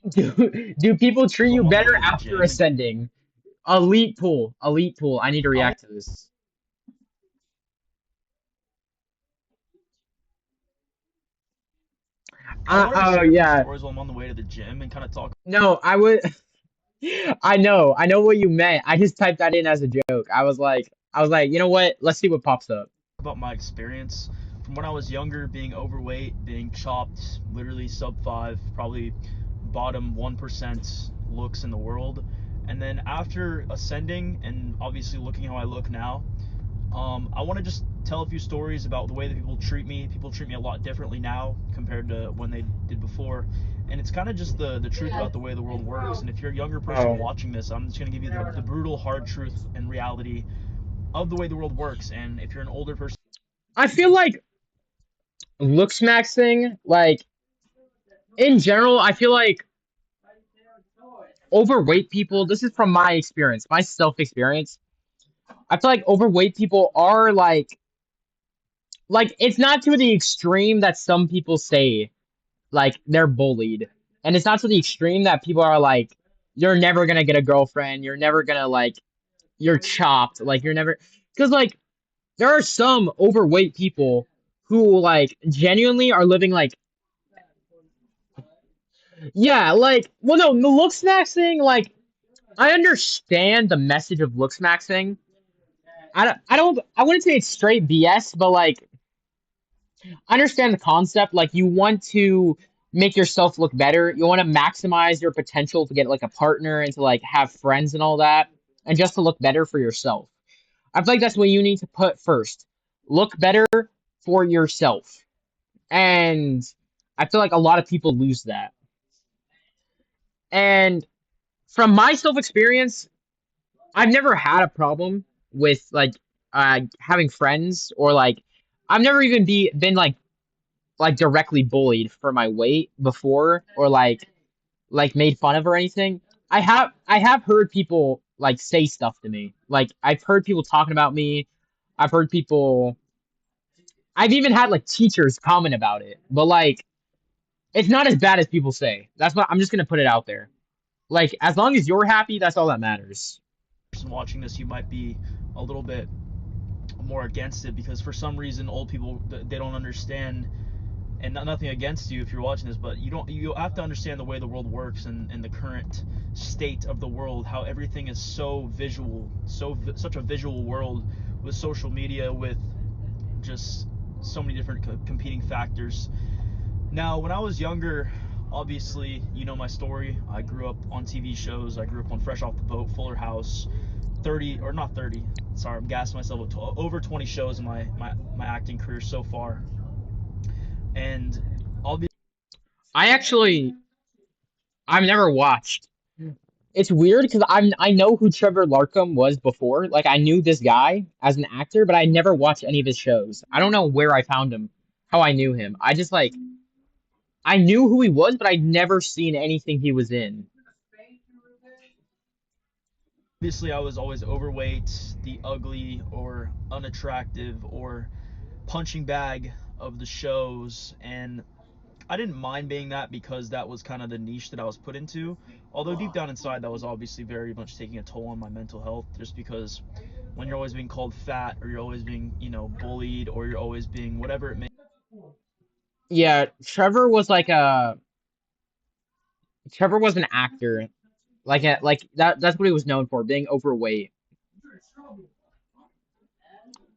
Do people treat Come you on the better way to the after gym and ascending? Elite pool, elite pool. I need to I want react to this. I wanted to Oh share a few yeah. stories while I'm on the way to the gym and kind of talk No, I would. I know what you meant. I just typed that in as a joke. I was like, you know what? Let's see what pops up. about my experience from when I was younger, being overweight, being chopped, literally sub 5, probably bottom 1% looks in the world. And then after ascending and obviously looking how I look now, I want to just tell a few stories about the way that people treat me. People treat me a lot differently now compared to when they did before. And it's kind of just the truth about the way the world works. And if you're a younger person Oh, watching this, I'm just going to give you the brutal, hard truth and reality of the way the world works. And if you're an older person, I feel like looks maxing, like in general, I feel like overweight people, this is from my experience, my self experience. I feel like overweight people are like it's not to the extreme that some people say like they're bullied. And it's not to the extreme that people are like you're never going to get a girlfriend, you're never going to like you're chopped, like you're never cuz like there are some overweight people who like genuinely are living like yeah, like well no, the looks maxing like I understand the message of looks maxing. I wouldn't say it's straight BS, but like I understand the concept. Like you want to make yourself look better. You want to maximize your potential to get like a partner and to like have friends and all that, and just to look better for yourself. I feel like that's what you need to put first. Look better for yourself. And I feel like a lot of people lose that. And from my self experience, I've never had a problem with like having friends or like I've never even been like directly bullied for my weight before or like made fun of or anything. I have heard people like say stuff to me. Like I've heard people talking about me. I've heard people I've even had like teachers comment about it. But like it's not as bad as people say. That's what I'm just gonna put it out there. Like as long as you're happy, that's all that matters. watching this, you might be a little bit more against it because for some reason old people they don't understand. And nothing against you if you're watching this, but you have to understand the way the world works and the current state of the world, how everything is so visual, such a visual world with social media, with just so many different competing factors. Now, when I was younger, obviously, you know my story. I grew up on TV shows. I grew up on Fresh Off the Boat, Fuller House, 30 or not 30. Sorry, I'm gassing myself up. Over 20 shows in my acting career so far, and obviously I actually I've never watched. It's weird because I know who Trevor Larkham was before. Like I knew this guy as an actor, but I never watched any of his shows. I don't know where I found him, how I knew him. I just like I knew who he was, but I'd never seen anything he was in. I was always overweight, the ugly or unattractive or punching bag of the shows, and I didn't mind being that because that was kind of the niche that I was put into. Although deep down inside, that was obviously very much taking a toll on my mental health, just because when you're always being called fat or you're always being, bullied or you're always being whatever it may. Yeah, Trevor was an actor. Like that's what he was known for, being overweight.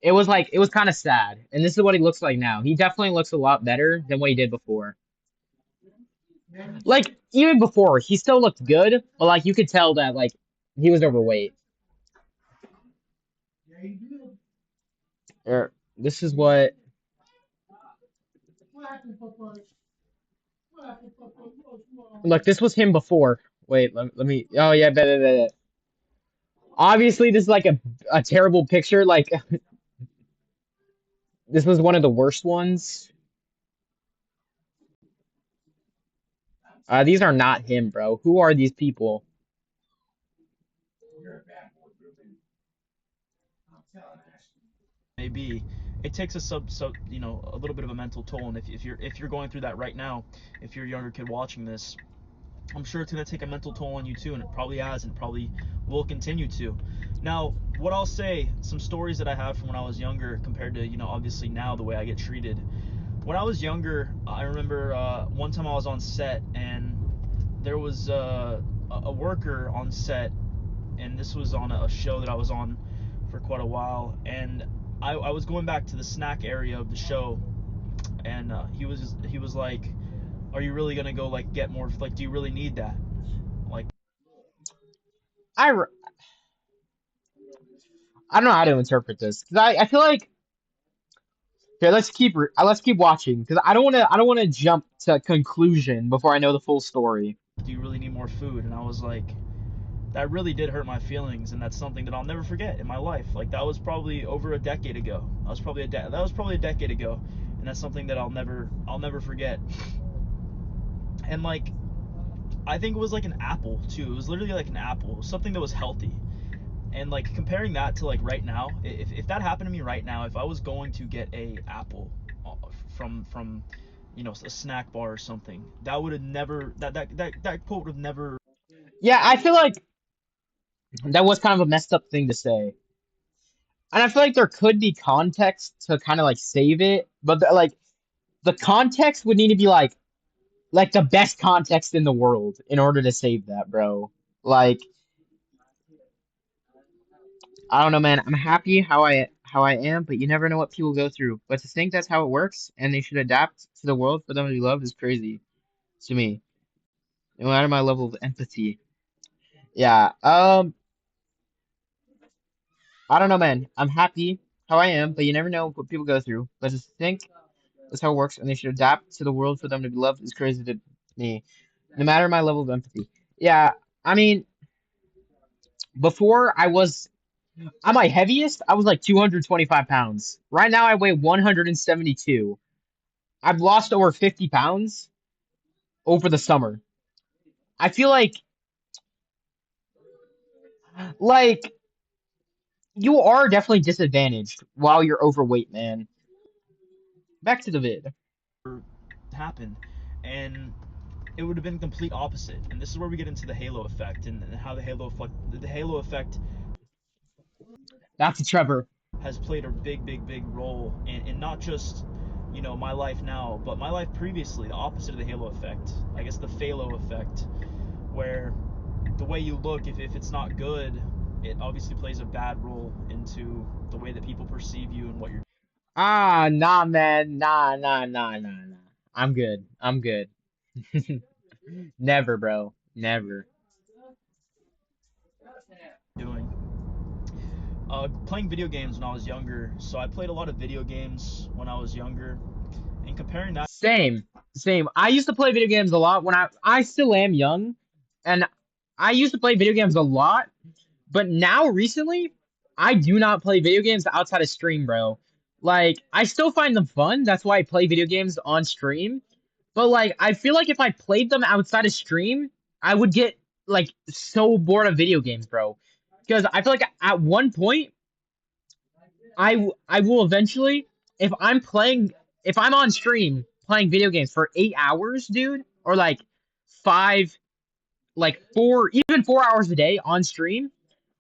It was kind of sad. And this is what he looks like now. He definitely looks a lot better than what he did before. Like even before, he still looked good, but like you could tell that like he was overweight. This is what look. This was him before. Wait, let me. Oh yeah, obviously this is like a terrible picture. Like this was one of the worst ones. These are not him, bro. Who are these people? Maybe it takes a a little bit of a mental toll. And if you're going through that right now, if you're a younger kid watching this, I'm sure it's going to take a mental toll on you too, and it probably has, and probably will continue to. Now, what I'll say, some stories that I have from when I was younger compared to, obviously now the way I get treated. When I was younger, I remember one time I was on set, and there was a worker on set, and this was on a show that I was on for quite a while, and I was going back to the snack area of the show, and he was like, "Are you really gonna go like get more? Like, do you really need that? Like, I r- I don't know how to interpret this because I feel like okay, let's keep watching because I don't want to jump to conclusion before I know the full story. do you really need more food?" And I was like, that really did hurt my feelings, and that's something that I'll never forget in my life. Like, that was probably over a decade ago. That was probably a decade ago, and that's something that I'll never forget. And like, I think it was like an apple too. It was literally like an apple. It was something that was healthy. And like comparing that to like right now, if that happened to me right now, if I was going to get a apple from a snack bar or something, that would have never that quote would have never Yeah, I feel like that was kind of a messed up thing to say, and I feel like there could be context to kind of like save it, but like the context would need to be like the best context in the world in order to save that, bro. Like I don't know, man. I'm happy how I am, but you never know what people go through. But to think that's how it works and they should adapt to the world for them to be loved is crazy to me. No matter my level of empathy. Yeah. I don't know, man. I'm happy how I am, but you never know what people go through. But to think that's how it works and they should adapt to the world for them to be loved is crazy to me. No matter my level of empathy. Yeah. I mean, before I was at my heaviest, I was like 225 pounds. Right now I weigh 172. I've lost over 50 pounds over the summer. I feel like you are definitely disadvantaged while you're overweight, man. Back to the vid. happen. And it would have been complete opposite. And this is where we get into the halo effect, and how the halo effect That's a Trevor. has played a big role in not just my life now, but my life previously. The opposite of the halo effect, I guess, the phalo effect, where the way you look, if it's not good, it obviously plays a bad role into the way that people perceive you and what you're Ah, nah, man. Nah. I'm good. I'm good. Never, bro. Never. doing. Playing video games when I was younger. So I played a lot of video games when I was younger, and comparing that Same. Same. I used to play video games a lot when I still am young, and I used to play video games a lot. But now recently, I do not play video games outside of stream, bro. Like, I still find them fun. That's why I play video games on stream. But like, I feel like if I played them outside of stream, I would get like so bored of video games, bro. Because I feel like at one point, I will eventually, if I'm playing, if I'm on stream playing video games for 8 hours, dude, or like five, like four, even 4 hours a day on stream.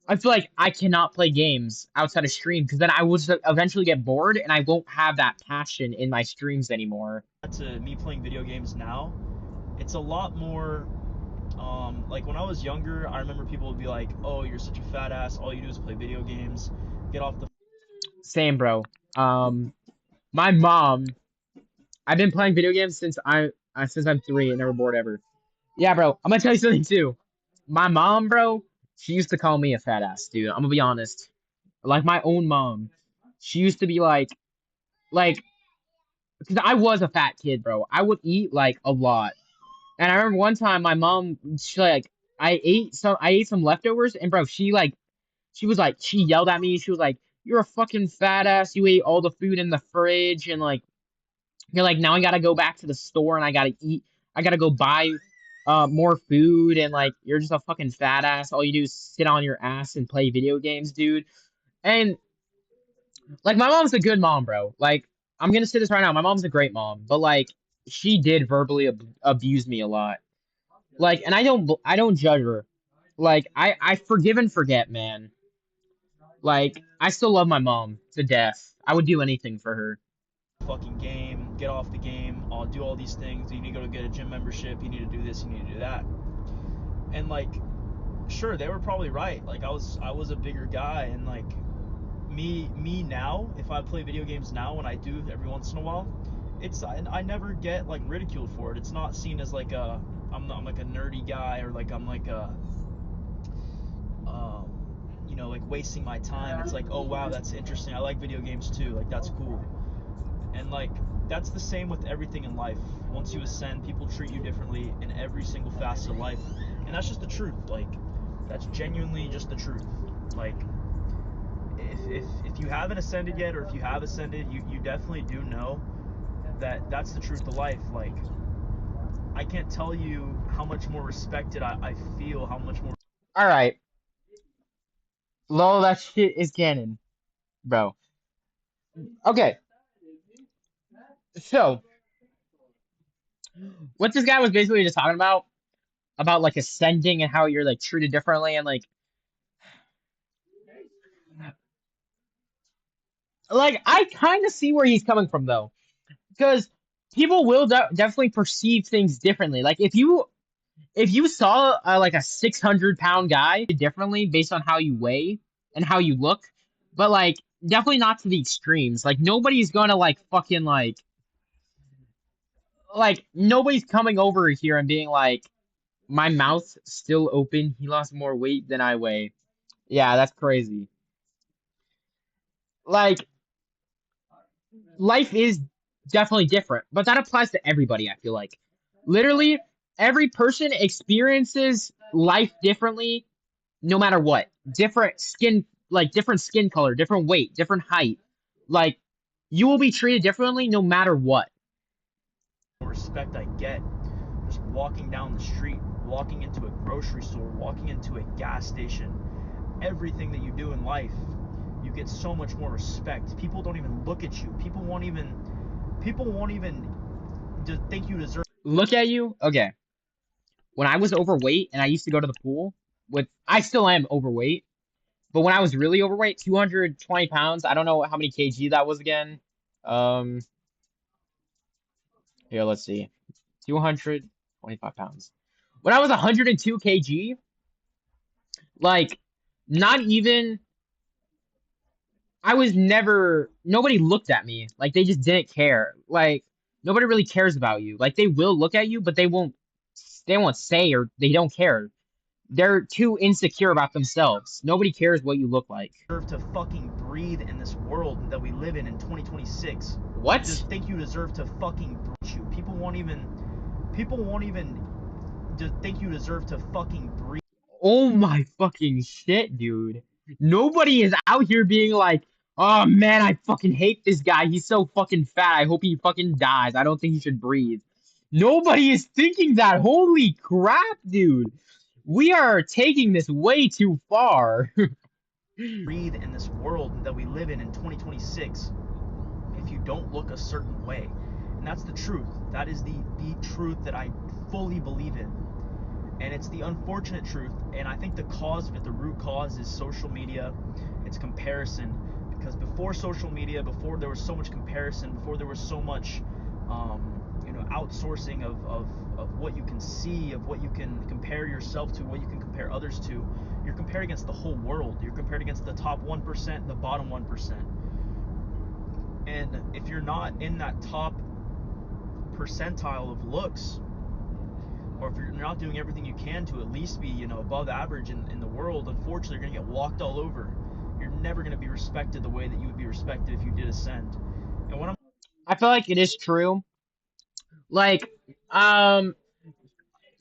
I feel like I cannot play games outside of stream because then I will just eventually get bored and I won't have that passion in my streams anymore. to me playing video games now, it's a lot more. Like when I was younger, I remember people would be like, "Oh, you're such a fat ass. All you do is play video games. Get off the Same, bro. My mom, I've been playing video games since I'm 3 and never bored ever. Yeah, bro. I'm gonna tell you something too. My mom, bro, she used to call me a fat ass, dude. I'm gonna be honest. Like my own mom, she used to be like, because I was a fat kid, bro. I would eat like a lot. And I remember one time my mom, she like, I ate some leftovers, and bro, she yelled at me. She was like, "You're a fucking fat ass. You ate all the food in the fridge, and like, you're like, now I gotta go back to the store and I gotta eat. I gotta go buy, more food, and like, you're just a fucking fat ass. All you do is sit on your ass and play video games, dude." And like, my mom's a good mom, bro. Like, I'm gonna say this right now. My mom's a great mom, but like, she did verbally abuse me a lot. Like, and I don't judge her. Like, I forgive and forget, man. Like, I still love my mom to death. I would do anything for her. Fucking game, get off the game, I'll do all these things. You need to go to get a gym membership, you need to do this, you need to do that. And like, sure, they were probably right. Like I was a bigger guy, and like me now, if I play video games now, when I do every once in a while, I never get like ridiculed for it. It's not seen as like I'm like a nerdy guy, or like I'm like a like wasting my time. It's like, oh wow, that's interesting. I like video games too. Like that's cool. And like that's the same with everything in life. Once you ascend, people treat you differently in every single facet of life, and that's just the truth. Like that's genuinely just the truth. Like if you haven't ascended yet, or if you have ascended, you definitely do know that that's the truth of life. Like I can't tell you how much more respected I feel, how much more All right, lol, that shit is canon, bro. Okay, so what this guy was basically just talking about like ascending and how you're like treated differently, and like I kind of see where he's coming from though, because people will definitely perceive things differently. Like if you saw like a 600-pound guy differently based on how you weigh and how you look, but like definitely not to the extremes. Like nobody's gonna like fucking like nobody's coming over here and being like, my mouth's still open. He lost more weight than I weigh. Yeah, that's crazy. Like life is definitely different, but that applies to everybody, I feel like. Literally, every person experiences life differently no matter what. Different skin, like different skin color, different weight, different height. Like you will be treated differently no matter what. respect I get just walking down the street, walking into a grocery store, walking into a gas station. Everything that you do in life, you get so much more respect. People don't even look at you. People won't even think you deserve. Look at you. Okay. When I was overweight and I used to go to the pool with, I still am overweight, but when I was really overweight, 220 pounds, I don't know how many kg that was again. Um, Here, let's see. 225 pounds. When I was 102 kg, like, not even, I was never, nobody looked at me. Like, they just didn't care. Like, nobody really cares about you. Like, they will look at you, but they won't say or they don't care. They're too insecure about themselves. Nobody cares what you look like. To fucking breathe in this world that we live in 2026. What? Just think you deserve to fucking breathe. People won't even think you deserve to fucking breathe. Oh my fucking shit, dude. Nobody is out here being like, oh man, I fucking hate this guy. He's so fucking fat. I hope he fucking dies. I don't think he should breathe. Nobody is thinking that. Holy crap, dude. We are taking this way too far. Breathe in this world that we live in 2026 if you don't look a certain way. And that's the truth. That is the truth that I fully believe in. And it's the unfortunate truth. And I think the cause of it, the root cause, is social media. It's comparison. Because before social media, before there was so much comparison, before there was so much outsourcing of what you can see, of what you can compare yourself to, what you can compare others to, you're compared against the whole world. You're compared against the top 1%, the bottom 1%. And if you're not in that top percentile of looks, or if you're not doing everything you can to at least be, above average in the world, unfortunately, you're going to get walked all over. You're never going to be respected the way that you would be respected if you did ascend. And when I'm I feel like it is true. Like, um,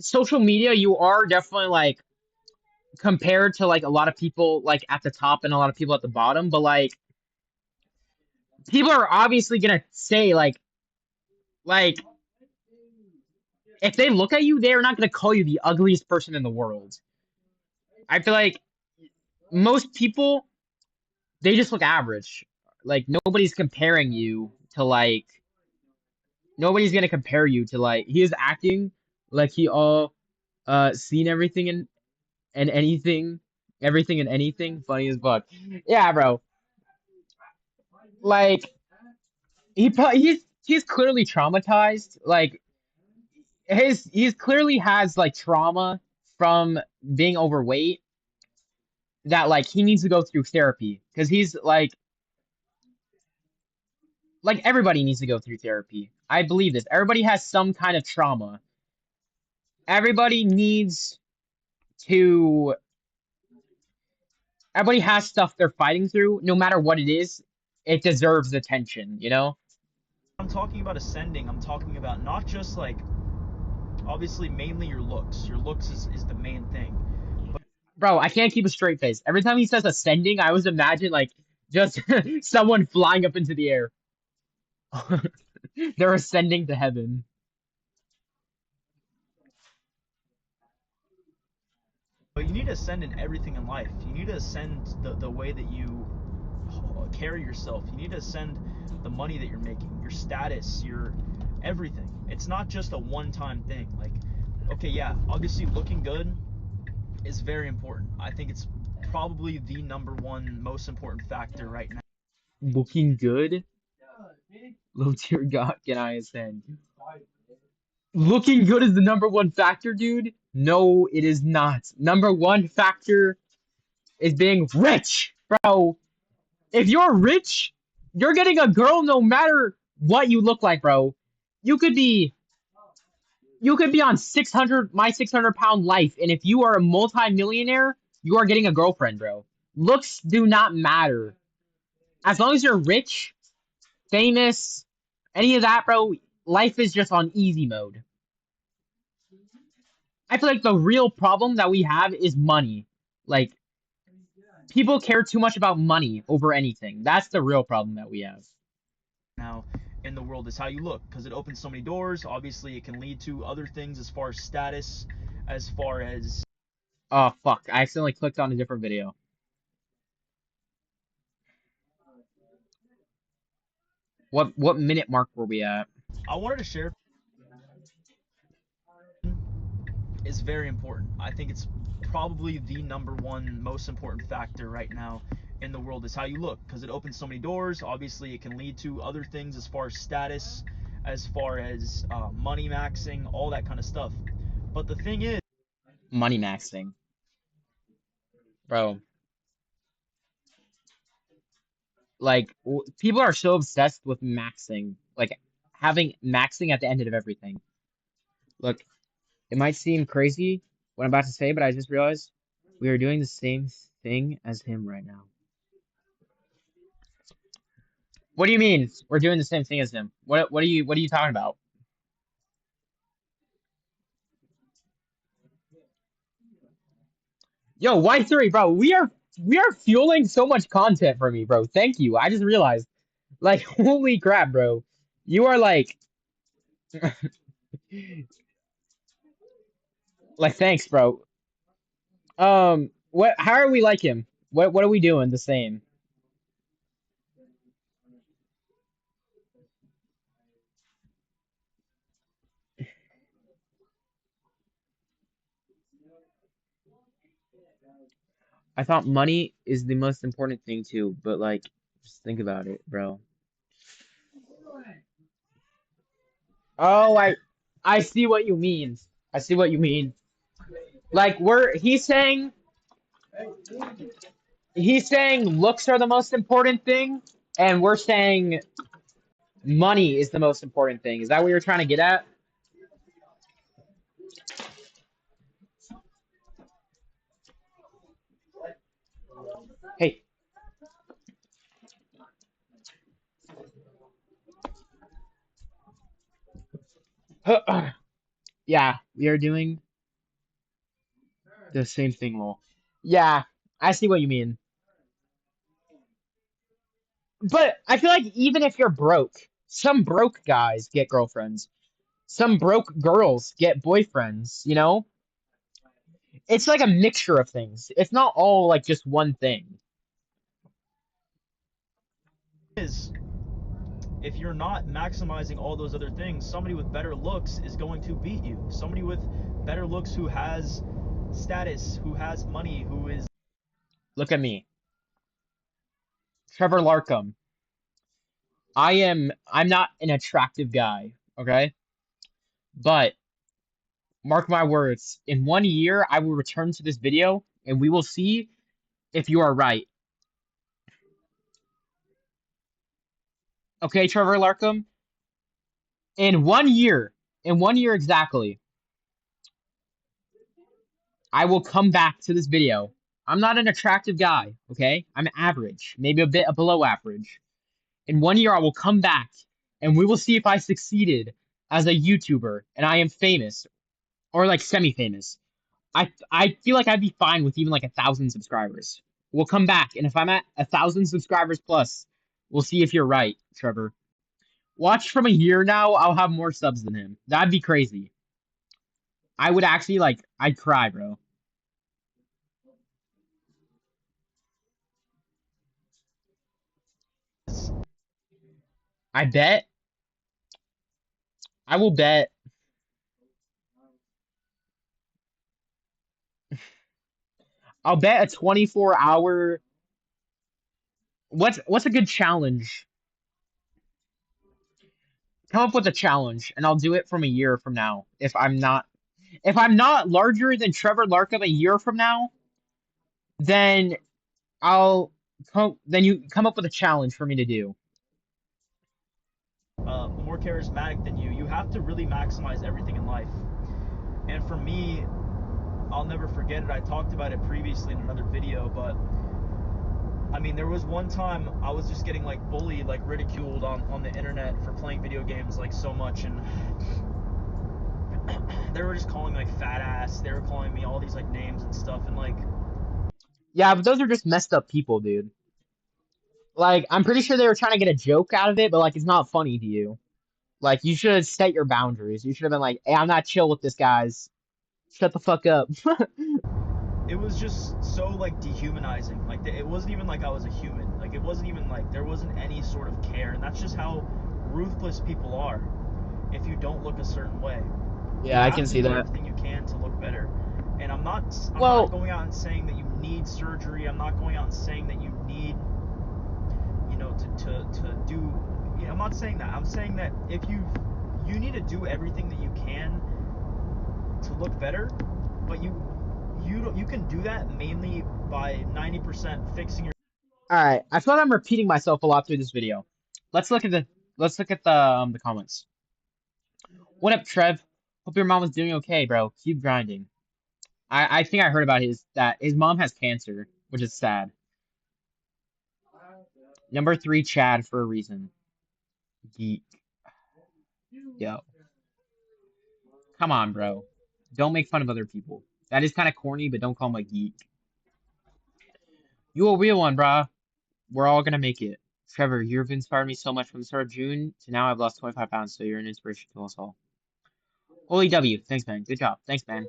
social media, you are definitely like compared to like a lot of people like at the top and a lot of people at the bottom, but like people are obviously gonna say like if they look at you, they are not gonna call you the ugliest person in the world. I feel like most people they just look average. Like nobody's comparing you to like nobody's gonna compare you to like he is acting like he Seen everything and anything, everything and anything. Funny as fuck. Yeah, bro. Like he's clearly traumatized. Like he's clearly has like trauma from being overweight that like he needs to go through therapy because he's like everybody needs to go through therapy. I believe this. Everybody has some kind of trauma. Everybody needs to everybody has stuff they're fighting through, no matter what it is. It deserves attention, you know? I'm talking about ascending. I'm talking about not just like obviously mainly your looks. Your looks is the main thing. But Bro, I can't keep a straight face. Every time he says ascending, I always imagine like just someone flying up into the air. They're ascending to heaven. you need to ascend in everything in life. You need to ascend the way that you carry yourself. You need to ascend the money that you're making, your status, your everything. It's not just a one-time thing. Like, okay, yeah, obviously looking good is very important. I think it's probably the number one most important factor right now. Looking good? Low tier God, can I ascend? Looking good is the number one factor, dude? No, it is not. Number one factor is being rich, bro. If you're rich, you're getting a girl no matter what you look like, bro. You could be you could be on 600 my 600-pound life, and if you are a multi-millionaire, you are getting a girlfriend, bro. Looks do not matter. As long as you're rich, famous, any of that, bro, life is just on easy mode. I feel like the real problem that we have is money. Like people care too much about money over anything. That's the real problem that we have. Now in the world is how you look because it opens so many doors. Obviously, it can lead to other things as far as status, as far as Oh fuck, I accidentally clicked on a different video. What minute mark were we at? I wanted to share is very important. I think it's probably the number one most important factor right now in the world is how you look because it opens so many doors. Obviously, it can lead to other things as far as status, as far as money maxing, all that kind of stuff. But the thing is, Money maxing. Bro, like people are so obsessed with maxing, like having maxing at the end of everything. Look, it might seem crazy what I'm about to say, but I just realized we are doing the same thing as him right now. What do you mean? We're doing the same thing as him. What are you talking about? Yo, Y3, bro, we are fueling so much content for me, bro. Thank you. I just realized. Like, holy crap, bro. You are like thanks, bro. What how are we like him? What are we doing the same? I thought money is the most important thing too, but like just think about it, bro. Oh, I see what you mean. I see what you mean. Like we're he's saying looks are the most important thing, and we're saying money is the most important thing. Is that what you're trying to get at? Hey, yeah, we are doing the same thing, lol. Yeah, I see what you mean. But I feel like even if you're broke, some broke guys get girlfriends. Some broke girls get boyfriends, you know? It's like a mixture of things. It's not all like just one thing. is if you're not maximizing all those other things, somebody with better looks is going to beat you. Somebody with better looks, who has status, who has money, who is. Look at me, Trevor Larkham. I'm not an attractive guy, okay? But mark my words, in 1 year I will return to this video and we will see if you are right. Okay, Trevor Larkham? In 1 year, in 1 year exactly, I will come back to this video. I'm not an attractive guy, okay? I'm average, maybe a bit below average. In 1 year, I will come back and we will see if I succeeded as a YouTuber and I am famous or like semi-famous. I feel like I'd be fine with even like 1,000 subscribers. We'll come back and if I'm at 1,000 subscribers plus, we'll see if you're right, Trevor. Watch from a year now, I'll have more subs than him. That'd be crazy. I would actually like, I'd cry, bro. I bet. I will bet. I'll bet a 24-hour. What's a good challenge? Come up with a challenge, and I'll do it from a year from now. If I'm not larger than Trevor Larkham a year from now, then I'll then you come up with a challenge for me to do. More charismatic than you, you have to really maximize everything in life. And for me, I'll never forget it. I talked about it previously in another video, but I mean, there was one time I was just getting like bullied, like ridiculed on the internet for playing video games like so much, and they were just calling me like fat ass. They were calling me all these like names and stuff, and like Yeah, but those are just messed up people, dude. Like, I'm pretty sure they were trying to get a joke out of it, but like, it's not funny to you. Like, you should have set your boundaries. You should have been like, "Hey, I'm not chill with this, guys. Shut the fuck up." it was just so like dehumanizing. Like it wasn't even like I was a human. Like it wasn't even like there wasn't any sort of care, and that's just how ruthless people are. If you don't look a certain way, you Yeah, I can have to see do that. everything you can to look better. And I'm not Well, going out and saying that you need surgery. I'm not going out and saying that you need, to do, I'm not saying that. I'm saying that if you need to do everything that you can to look better, but you can do that mainly by 90% fixing your. all right. I feel like I'm repeating myself a lot through this video. Let's look at the let's look at the comments. What up, Trev? Hope your mom is doing okay, bro. Keep grinding. I think I heard about his mom has cancer, which is sad. Number three, Chad for a reason. Geek. Yo, come on, bro. Don't make fun of other people. That is kind of corny, but don't call him a geek. You a real one, brah. We're all gonna make it. Trevor, you've inspired me so much from the start of June to now I've lost 25 pounds, so you're an inspiration to us all. Holy W. Thanks, man. Good job. Thanks, man.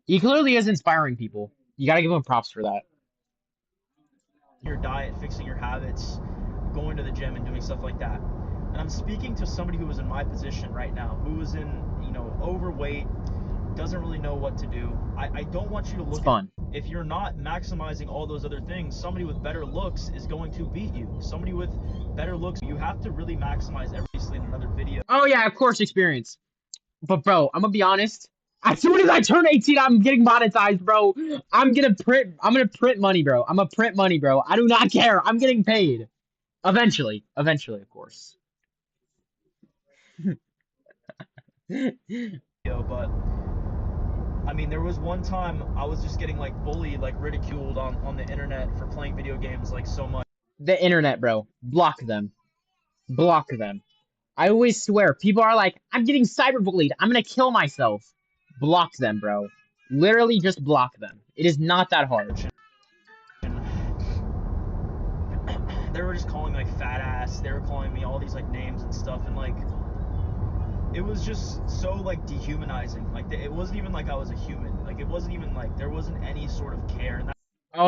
He clearly is inspiring people. You gotta give him props for that. Your diet, fixing your habits, going to the gym and doing stuff like that. And I'm speaking to somebody who is in my position right now, who is in, overweight, doesn't really know what to do. I don't want you to It's look at. fun. If you're not maximizing all those other things, somebody with better looks is going to beat you. Somebody with better looks, you have to really maximize everything in another video. Oh yeah, of course, experience. But bro, I'm gonna be honest. As soon as I turn 18, I'm getting monetized, bro. I'm gonna print money, bro. I'm gonna print money, bro. I do not care. I'm getting paid. Eventually. Eventually, of course. But I mean, there was one time I was just getting like bullied, like ridiculed on the internet for playing video games like so much. The internet, bro. Block them. Block them. I always swear, people are like, I'm getting cyberbullied. I'm gonna kill myself. Block them, bro. Literally just block them. It is not that hard. And they were just calling me like fat ass. They were calling me all these like names and stuff, and like it was just so like dehumanizing. Like it wasn't even like I was a human. Like it wasn't even like there wasn't any sort of care. And Oh,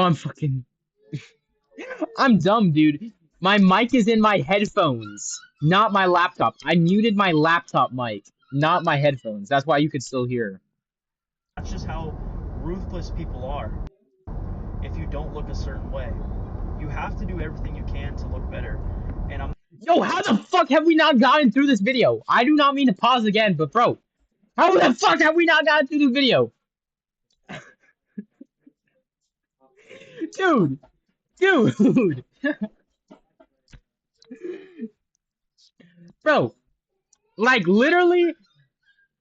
I'm dumb, dude. My mic is in my headphones, not my laptop. I muted my laptop mic. not my headphones. That's why you could still hear. That's just how ruthless people are. If you don't look a certain way, you have to do everything you can to look better. And I'm Yo, how the fuck have we not gotten through this video? I do not mean to pause again, but bro, how the fuck have we not gotten through the video? Dude, dude, bro, like literally,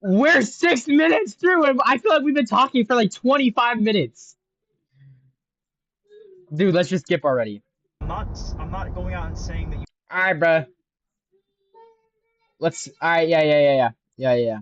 we're 6 minutes through, and I feel like we've been talking for like 25 minutes. Dude, let's just skip already. I'm not going out and saying that you All right, bruh. Let's. All right, yeah, yeah, yeah, yeah, yeah, yeah.